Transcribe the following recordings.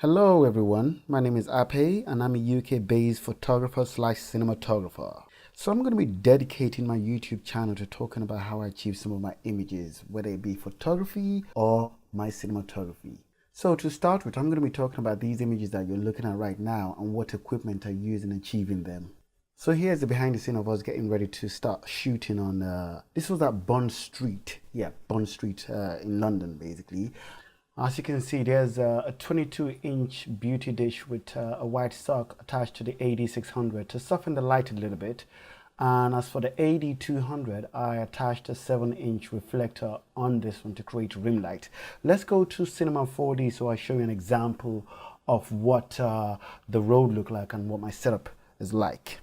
Hello everyone, my name is Ape and I'm a UK-based photographer slash cinematographer. So I'm going to be dedicating my YouTube channel to talking about how I achieve some of my images, whether it be photography or my cinematography. So to start with, I'm going to be talking about these images that you're looking at right now and what equipment I use in achieving them. So here's the behind the scene of us getting ready to start shooting on, this was at Bond Street, Bond Street in London basically. As you can see, there's a 22-inch beauty dish with a white sock attached to the AD600 to soften the light a little bit. And as for the AD200, I attached a 7-inch reflector on this one to create rim light. Let's go to Cinema 4D so I show you an example of what the road look like and what my setup is like.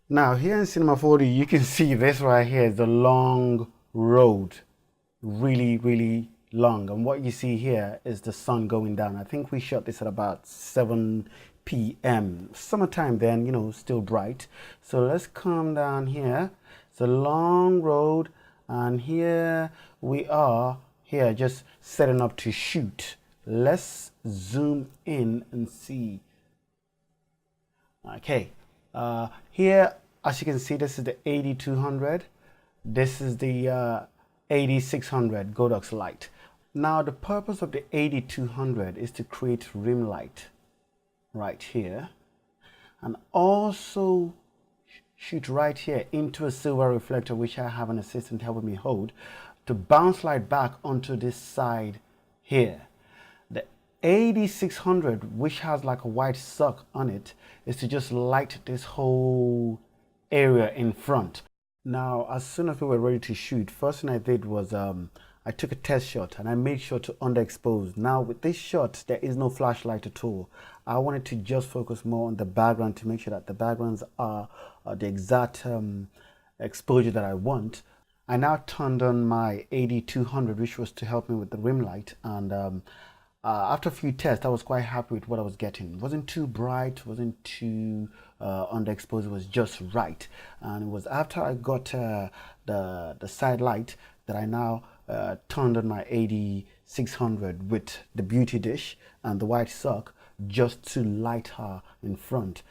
Now here in Cinema 4D, you can see this right here is the long road, really long, and what you see here is the sun going down. I think we shot this at about 7 p.m. summertime then, you know, still bright. So let's come down here. It's a long road and here we are here just setting up to shoot. Let's zoom in and see. Okay, here as you can see, this is the AD200, this is the AD600 Godox light. Now the purpose of the AD200 is to create rim light right here and also shoot right here into a silver reflector, which I have an assistant helping me hold, to bounce light back onto this side here. The AD600, which has like a white sock on it, is to just light this whole area in front. Now as soon as we were ready to shoot, first thing I did was I took a test shot and I made sure to underexpose. Now with this shot, there is no flashlight at all. I wanted to just focus more on the background to make sure that the backgrounds are the exact exposure that I want. I now turned on my AD200, which was to help me with the rim light, and after a few tests, I was quite happy with what I was getting. It wasn't too bright, wasn't too underexposed, it was just right. And it was after I got the side light that I now turned on my AD600 with the beauty dish and the white sock just to light her in front.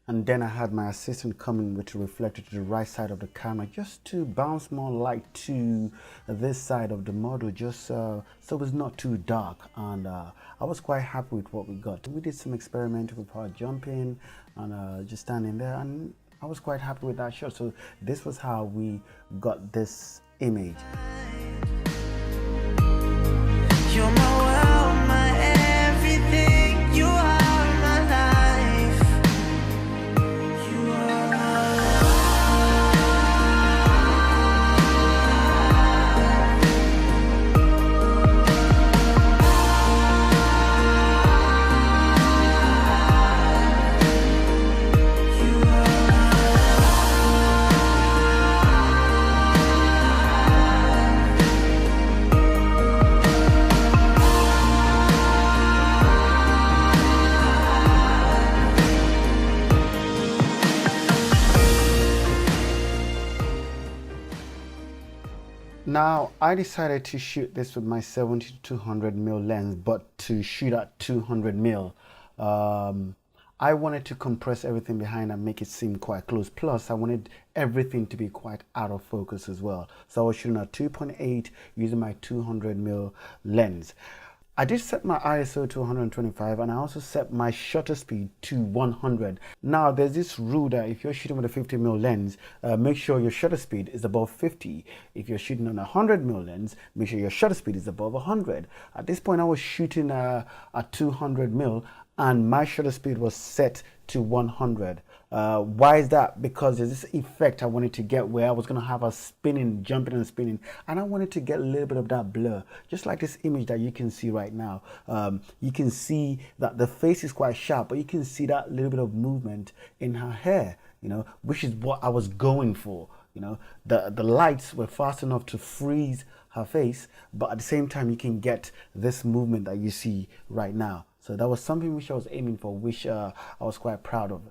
And then I had my assistant coming with a reflector to the right side of the camera just to bounce more light to this side of the model, just so it's not too dark. And I was quite happy with what we got. We did some experimenting with power jumping and just standing there, and I was quite happy with that shot. So this was how we got this image. You're my world, my everything, you are my life. You are my Now, I decided to shoot this with my 70 to 200mm lens, but to shoot at 200mm. I wanted to compress everything behind and make it seem quite close. Plus, I wanted everything to be quite out of focus as well. So I was shooting at 2.8 using my 200mm lens. I did set my ISO to 125 and I also set my shutter speed to 100. Now there's this rule that if you're shooting with a 50mm lens, make sure your shutter speed is above 50. If you're shooting on a 100mm lens, make sure your shutter speed is above 100. At this point I was shooting at 200mm and my shutter speed was set to 100. Why is that? Because there's this effect I wanted to get where I was going to have us spinning, jumping and spinning, and I wanted to get a little bit of that blur, just like this image that you can see right now. You can see that the face is quite sharp, but you can see that little bit of movement in her hair, you know, which is what I was going for. You know, the lights were fast enough to freeze her face, but at the same time you can get this movement that you see right now. So that was something which I was aiming for, which I was quite proud of.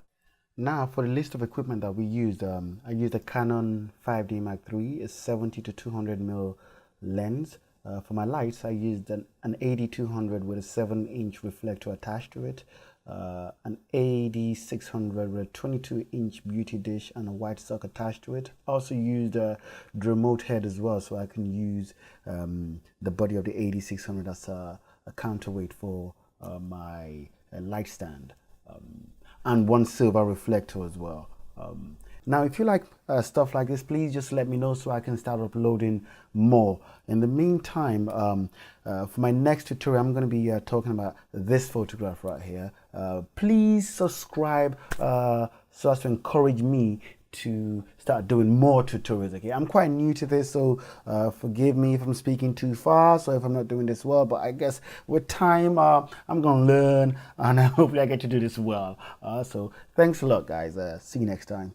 Now for the list of equipment that we used, I used a Canon 5D Mark III, a 70 to 200mm lens, For my lights, I used an AD200 with a 7-inch reflector attached to it, an AD600 with a 22-inch beauty dish and a white sock attached to it. Also used the remote head as well, so I can use the body of the AD600 as a counterweight for my light stand, and one silver reflector as well. Now, if you like stuff like this, please just let me know so I can start uploading more. In the meantime, for my next tutorial, I'm going to be talking about this photograph right here. Please subscribe so as to encourage me to start doing more tutorials. Okay, I'm quite new to this, so forgive me if I'm speaking too fast or if I'm not doing this well, but I guess with time I'm gonna learn, and hopefully I get to do this well. So thanks a lot, guys. See you next time.